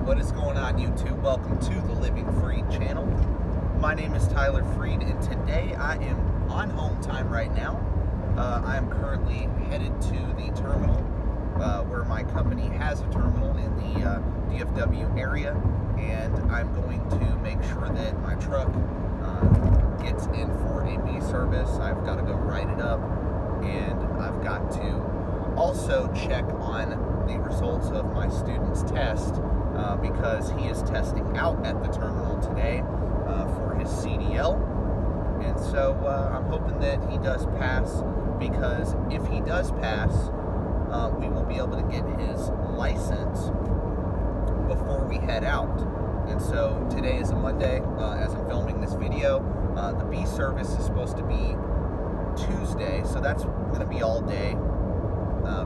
What is going on, YouTube? Welcome to the Living Freed channel. My name is Tyler Freed, and today I am on home time right now. I am currently headed to the terminal where my company has a terminal in the DFW area, and I'm going to make sure that my truck gets in for a B service. I've got to go write it up, and I've got to also check on the results of my student's test because he is testing out at the terminal today for his CDL, and so I'm hoping that he does pass, because if he does pass, we will be able to get his license before we head out. And so today is a Monday as I'm filming this video. The B service is supposed to be Tuesday, so that's going to be all day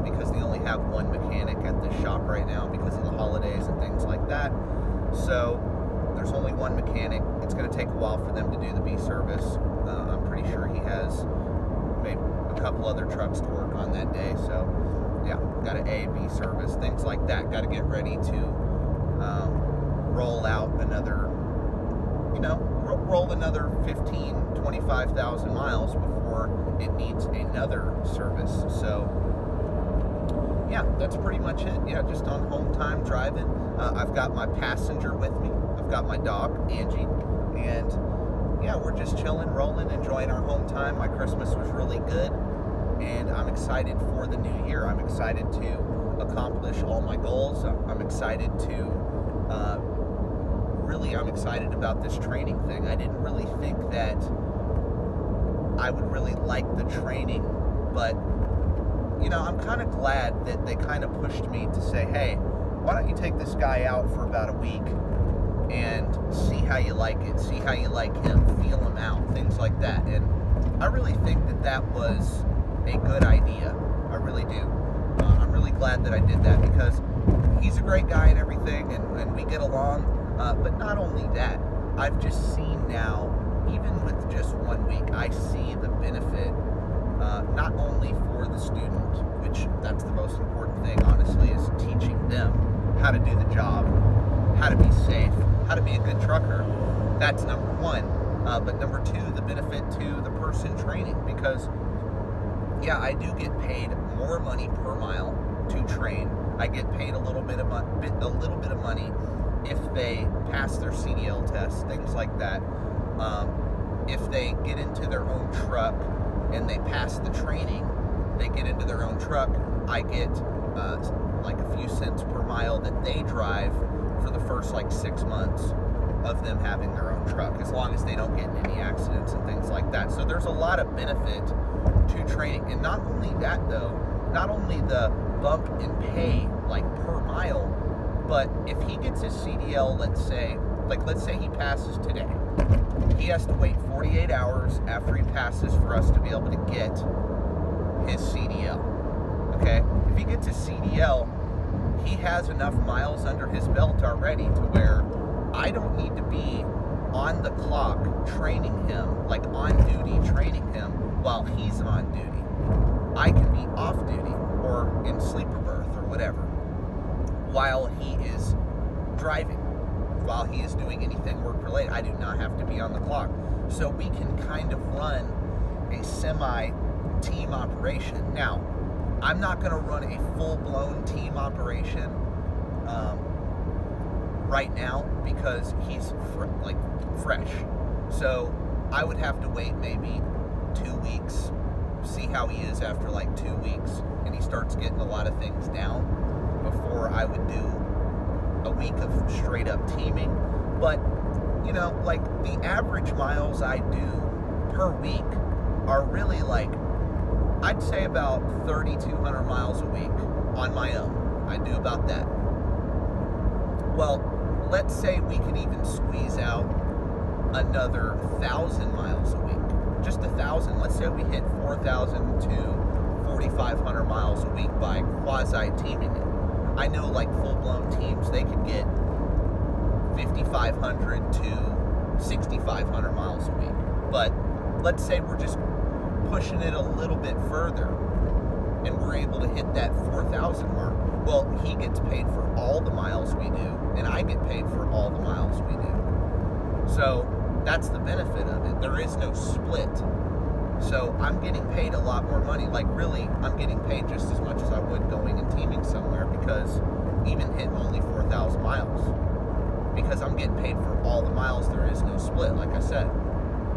because they only have one mechanic at the shop right now because of the holidays and things like that. So there's only one mechanic. It's going to take a while for them to do the B service. I'm pretty sure he has maybe a couple other trucks to work on that day. So yeah, got an A, B service, things like that. Got to get ready to roll out another, roll another 25,000 miles before it needs another service. So yeah, that's pretty much it. Yeah, just on home time driving. I've got my passenger with me. I've got my dog, Angie, and yeah, we're just chilling, rolling, enjoying our home time. My Christmas was really good, and I'm excited for the new year. I'm excited to accomplish all my goals. I'm excited to, I'm excited about this training thing. I didn't really think that I would really like the training, but I'm kind of glad that they kind of pushed me to say, hey, why don't you take this guy out for about a week and see how you like it, see how you like him, feel him out, things like that. And I really think that that was a good idea. I really do. I'm really glad that I did that, because he's a great guy and everything, and we get along. But not only that, I've just seen now, even with just 1 week, I see the benefit, not only for the student, which that's the most important thing, honestly, is teaching them how to do the job, how to be safe, how to be a good trucker. That's number one. But number two, the benefit to the person training, because yeah, I do get paid more money per mile to train. I get paid a little bit of money if they pass their CDL test, things like that. If they get into their own truck and they pass the training, they get into their own truck, I get like a few cents per mile that they drive for the first 6 months of them having their own truck, as long as they don't get in any accidents and things like that. So there's a lot of benefit to training. And not only that though, not only the bump in pay per mile, but if he gets his CDL, let's say he passes today, he has to wait 48 hours after he passes for us to be able to get his CDL. Okay? If he gets his CDL, he has enough miles under his belt already to where I don't need to be on the clock training him, on duty training him while he's on duty. I can be off duty or in sleeper berth or whatever while he is driving, while he is doing anything work related. I do not have to be on the clock. So we can kind of run a semi-team operation. Now, I'm not going to run a full-blown team operation right now because he's fresh. So I would have to wait maybe 2 weeks, see how he is after 2 weeks, and he starts getting a lot of things down before I would do a week of straight up teaming. But the average miles I do per week are really I'd say about 3,200 miles a week on my own. I do about that. Well, let's say we can even squeeze out another 1,000 miles a week. Just 1,000. Let's say we hit 4,000 to 4,500 miles a week by quasi-teaming it. I know full-blown teams, they could get 5,500 to 6,500 miles a week. But let's say we're just pushing it a little bit further and we're able to hit that 4,000 mark. Well, he gets paid for all the miles we do, and I I get paid for all the miles we do. So that's the benefit of it. There is no split. So I'm getting paid a lot more money. Like really, I'm getting paid just as much as I would going and teaming somewhere, because even hitting only 4,000 miles, because I'm getting paid for all the miles. There is no split, like I said.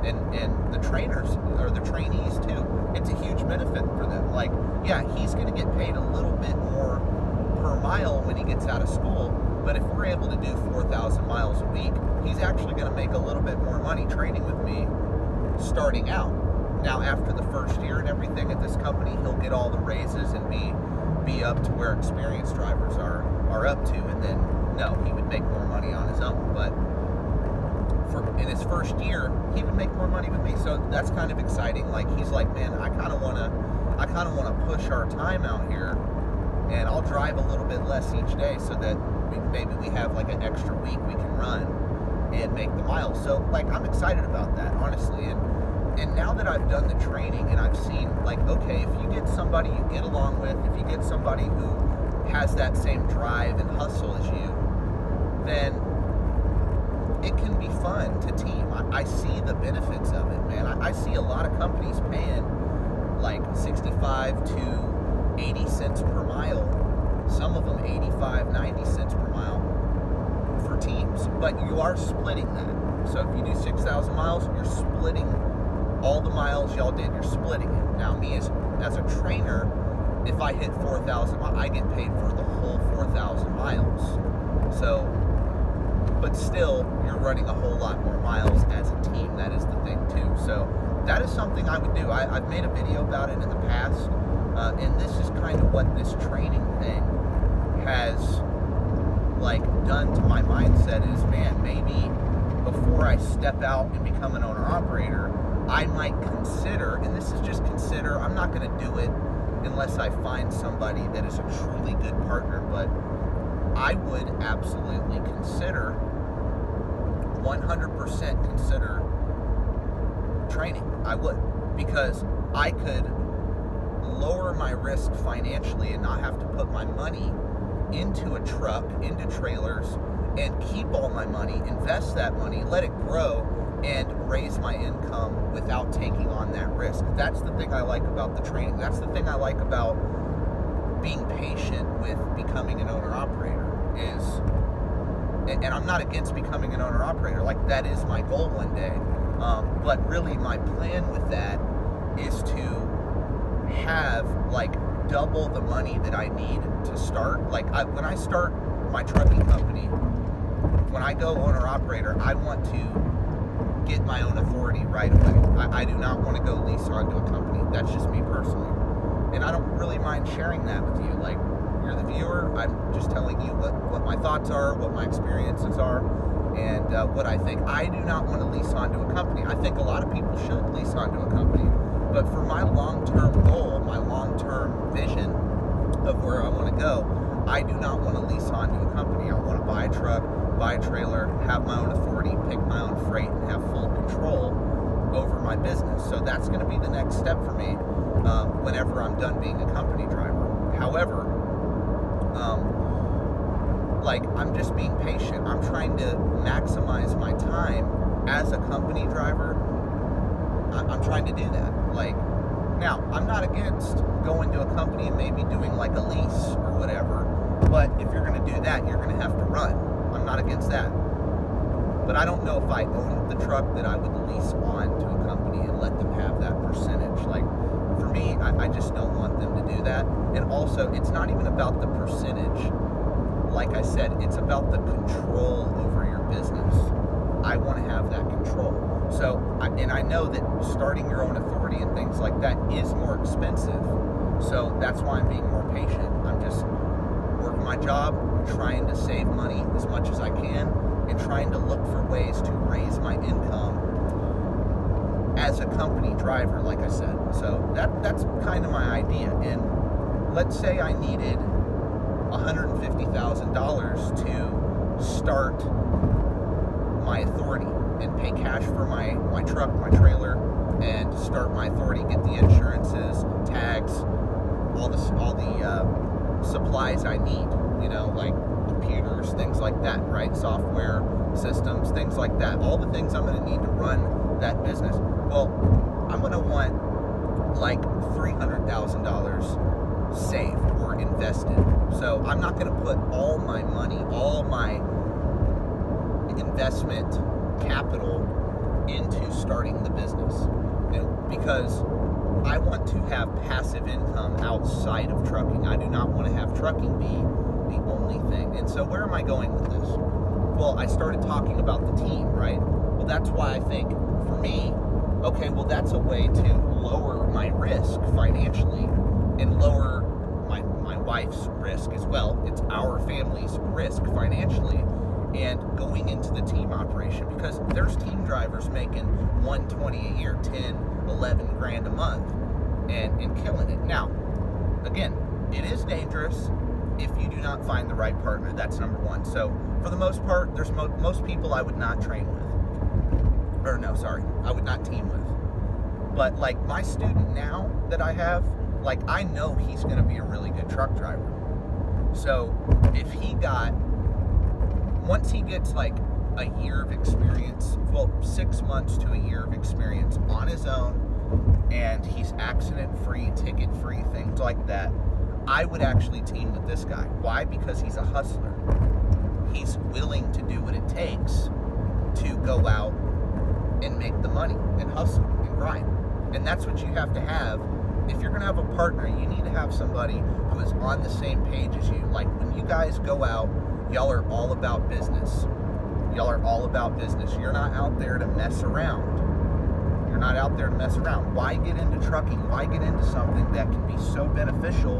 And the trainers, or the trainees too, it's a huge benefit for them. Like, yeah, he's going to get paid a little bit more per mile when he gets out of school, but if we're able to do 4,000 miles a week, he's actually going to make a little bit more money training with me starting out. Now, after the first year and everything at this company, he'll get all the raises and be up to where experienced drivers are up to, and then, no, he would make more money on his own. But in his first year, he would make more money with me. So that's kind of exciting. Like, he's like, man, I kind of want to push our time out here, and I'll drive a little bit less each day so that maybe we have like an extra week we can run and make the miles. So like, I'm excited about that, honestly. And now that I've done the training and I've seen, like, okay, if you get somebody you get along with, if you get somebody who has that same drive and hustle as you, then it can be fun to team. I see the benefits of it, man. I see a lot of companies paying like 65 to 80 cents per mile. Some of them 85, 90 cents per mile for teams. But you are splitting that. So if you do 6,000 miles, you're splitting all the miles y'all did, you're splitting it. Now, me as a trainer, if I hit 4,000 miles, I get paid for the whole 4,000 miles. So, but still, you're running a whole lot more miles as a team. That is the thing too. So that is something I would do. I've made a video about it in the past, and this is kind of what this training thing has like done to my mindset is, man, maybe before I step out and become an owner-operator, I might consider, and this is just consider, I'm not going to do it unless I find somebody that is a truly good partner, but I would absolutely consider, 100% consider training. I would, because I could lower my risk financially and not have to put my money into a truck, into trailers, and keep all my money, invest that money, let it grow, and raise my income without taking on that risk. That's the thing I like about the training. That's the thing I like about being patient with becoming an owner-operator is, and I'm not against becoming an owner-operator, like that is my goal one day, but really my plan with that is to have like double the money that I need to start. Like when I start my trucking company, when I go owner-operator, I want to get my own authority right away. I do not want to go lease onto a company. That's just me personally. And I don't really mind sharing that with you. Like, you're the viewer, I'm just telling you what my thoughts are, what my experiences are, and what I think. I do not want to lease onto a company. I think a lot of people should lease onto a company. But for my long-term goal, my long-term vision of where I want to go, I do not want to lease onto a company. I want to buy a truck, buy a trailer, have my own authority, pick my own freight, and have full control over my business. So that's going to be the next step for me whenever I'm done being a company driver. However, like, I'm just being patient. I'm trying to maximize my time as a company driver. I'm trying to do that. Like, now, I'm not against going to a company and maybe doing like a lease or whatever, but if you're going to do that, you're going to have to run. I'm not against that. But I don't know if I owned the truck that I would lease on to a company and let them have that percentage. Like, for me, I just don't want them to do that. And also, it's not even about the percentage. Like I said, it's about the control over your business. I want to have that control. So, and I know that starting your own authority and things like that is more expensive. So that's why I'm being more patient. I'm just working my job, trying to save money as much as I can, and trying to look for ways to raise my income as a company driver, like I said. So that's kind of my idea. And let's say I needed $150,000 to start my authority and pay cash for my truck, my trailer, and start my authority, get the insurances, tags, all the supplies I need, you know, like computers, things like that, right? Software, systems, things like that. All the things I'm going to need to run that business. Well, I'm going to want like $300,000 saved or invested. So I'm not going to put all my money, all my investment capital into starting the business, because I want to have passive income outside of trucking. I do not want to have trucking be the only thing. And so where am I going with this? Well, I started talking about the team, right? Well, that's why I think for me, okay, well, that's a way to lower my risk financially and lower my wife's risk as well. It's our family's risk financially, and going into the team operation, because there's team drivers making $120 a year, 10, 11 grand a month, and killing it. Now, again, it is dangerous if you do not find the right partner. That's number one. So for the most part, there's most people I would not train with. Or no, sorry, I would not team with. But like my student now that I have, like I know he's going to be a really good truck driver. So if he got, once he gets like a year of experience, well, 6 months to a year of experience on his own, and he's accident-free, ticket-free, things like that, I would actually team with this guy. Why? Because he's a hustler. He's willing to do what it takes to go out and make the money and hustle and grind. And that's what you have to have. If you're going to have a partner, you need to have somebody who is on the same page as you. Like when you guys go out, y'all are all about business. Y'all are all about business. You're not out there to mess around. You're not out there to mess around. Why get into trucking? Why get into something that can be so beneficial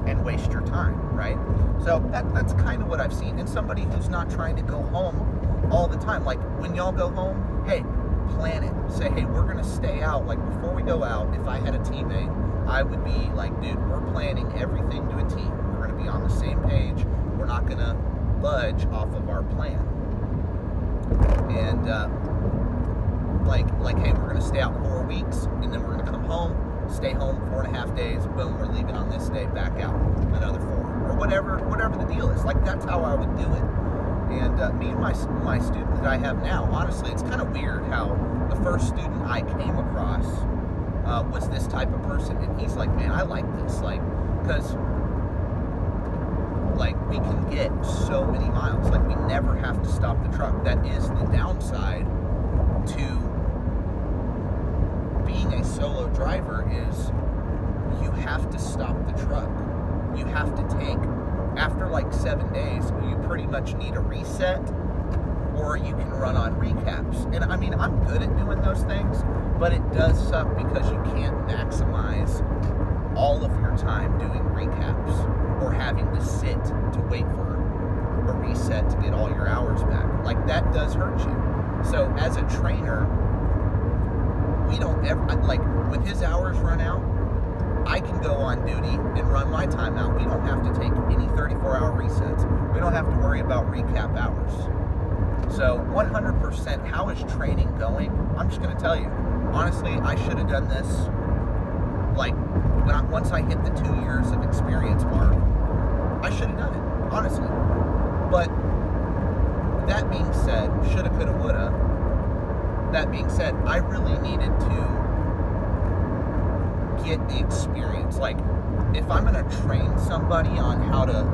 and waste your time, right? So that's kind of what I've seen. And somebody who's not trying to go home all the time. Like when y'all go home, hey, plan it. Say, hey, we're going to stay out. Like before we go out, if I had a teammate, I would be like, dude, we're planning everything to a T. We're going to be on the same page. We're not going to budge off of our plan. And like, hey, we're going to stay out 4 weeks, and then we're going to come home, stay home 4.5 days. Boom, we're leaving on this day, back out another 4, or whatever the deal is. Like that's how I would do it. And me and my student that I have now, honestly, it's kind of weird how the first student I came across was this type of person, and he's like, man, I like this, like, because like we can get so many miles, like we never have to stop the truck. That is the downside to being a solo driver, is you have to stop the truck. You have to take, after like 7 days, you pretty much need a reset, or you can run on recaps. And I mean, I'm good at doing those things, but it does suck because you can't maximize all of your time doing recaps or having to sit to wait for a reset to get all your hours back. Like that does hurt you. So as a trainer, we don't ever, like when his hours run out, I can go on duty and run my time out. We don't have to take any 34-hour resets. We don't have to worry about recap hours. So 100%, how is training going? I'm just going to tell you, honestly, I should have done this like once I hit the 2 years of experience mark. I should have done it, honestly. But that being said, shoulda, coulda, woulda. That being said, I really needed to get the experience. Like, if I'm going to train somebody on how to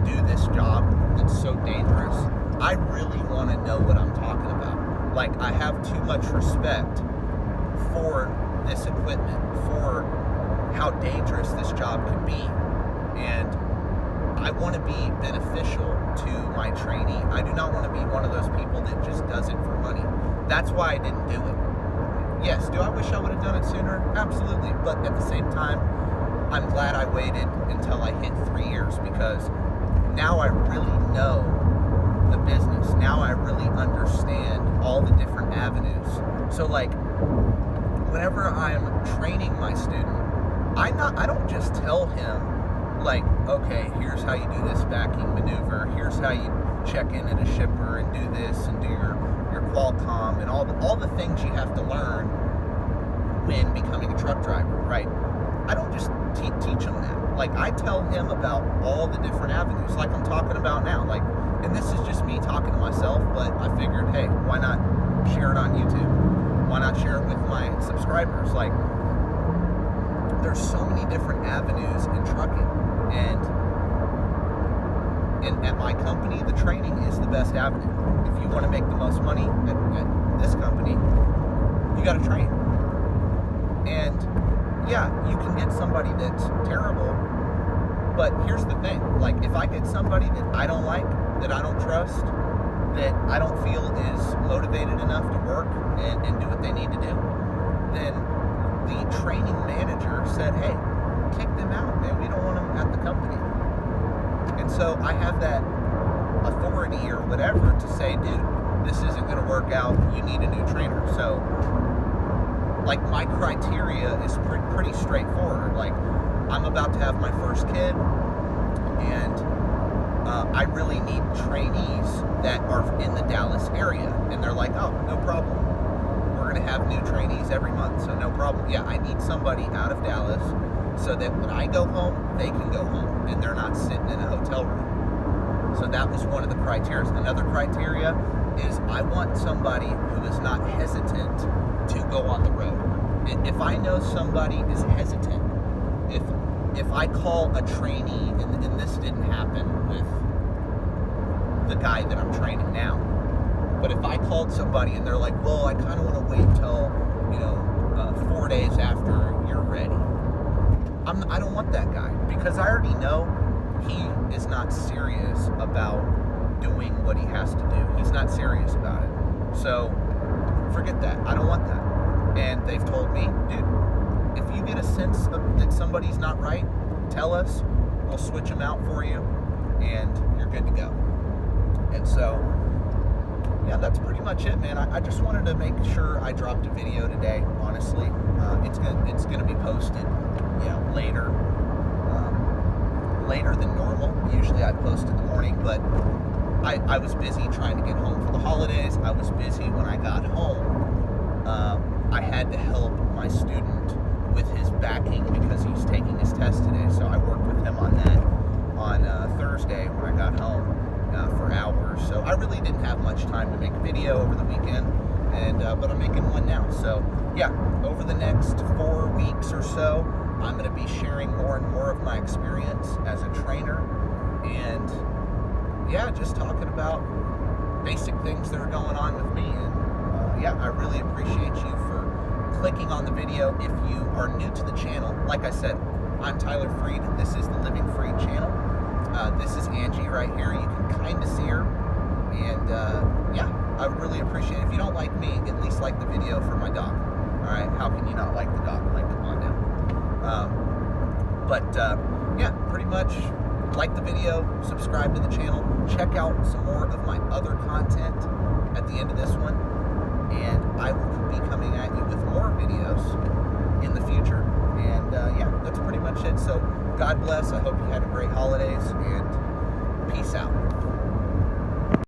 do this job that's so dangerous, I really want to know what I'm talking about. Like, I have too much respect for this equipment, for how dangerous this job can be, and I want to be beneficial to my trainee. I do not want to be one of those people that just does it for money. That's why I didn't do it. Yes, do I wish I would have done it sooner? Absolutely. But at the same time, I'm glad I waited until I hit 3 years, because now I really know the business. Now I really understand all the different avenues. So like, whenever I'm training my student, I don't just tell him like, okay, here's how you do this backing maneuver, here's how you check in at a shipper and do this and do your Qualcomm and all the things you have to learn when becoming a truck driver, right? I don't just teach him that. Like, I tell him about all the different avenues, like I'm talking about now. Like, and and this is just me talking to myself, but I figured, hey, why not share it on YouTube? Why not share it with my subscribers? Like, there's so many different avenues in trucking, and at my company, the training is the best avenue. If you want to make the most money at this company, you got to train. And yeah, you can get somebody that's terrible, but here's the thing, like, if I get somebody that I don't like, that I don't trust, that I don't feel is motivated enough to work and do what they need to do, then the training manager said, hey, kick them out, man. We don't want them at the company. And so I have that authority or whatever to say, dude, this isn't going to work out. You need a new trainer. So, like, my criteria is pretty straightforward. Like, I'm about to have my first kid, and I really need trainees that are in the Dallas area. And they're like, oh, no problem. We're going to have new trainees every month, so no problem. Yeah, I need somebody out of Dallas so that when I go home, they can go home, and they're not sitting in a hotel room. So that was one of the criteria. Another criteria is I want somebody who is not hesitant to go on the road. If I know somebody is hesitant, if I call a trainee, and this didn't happen with the guy that I'm training now, but if I called somebody and they're like, well, I kind of want to wait till, 4 days after you're ready, I don't want that guy, because I already know he is not serious about doing what he has to do. He's not serious about it. So forget that. I don't want that. And they've told me, dude, if you get a sense that somebody's not right, tell us. We'll switch them out for you, and you're good to go. And so, yeah, that's pretty much it, man. I just wanted to make sure I dropped a video today. Honestly, it's gonna be posted, later than normal. Usually I post in the morning, but I was busy trying to get home for the holidays. I was busy when I got home. I had to help my student with his backing because he's taking his test today. So I worked with him on that on Thursday when I got home for hours. So I really didn't have much time to make a video over the weekend, but I'm making one now. So yeah, over the next 4 weeks or so, I'm going to be sharing more and more of my experience as a trainer, and yeah, just talking about basic things that are going on with me. And yeah, I really appreciate you for clicking on the video. If you are new to the channel, like I said, I'm Tyler Freed. This is the Living Free channel. This is Angie right here. You can kind of see her. And yeah, I would really appreciate it. If you don't like me, at least like the video for my dog. All right, how can you not like the dog? Like, come on now. Yeah, pretty much like the video, subscribe to the channel, check out some more of my other content at the end of this one, and I will be coming at you with more videos in the future. And yeah, that's pretty much it. So God bless. I hope you had a great holidays, and peace out.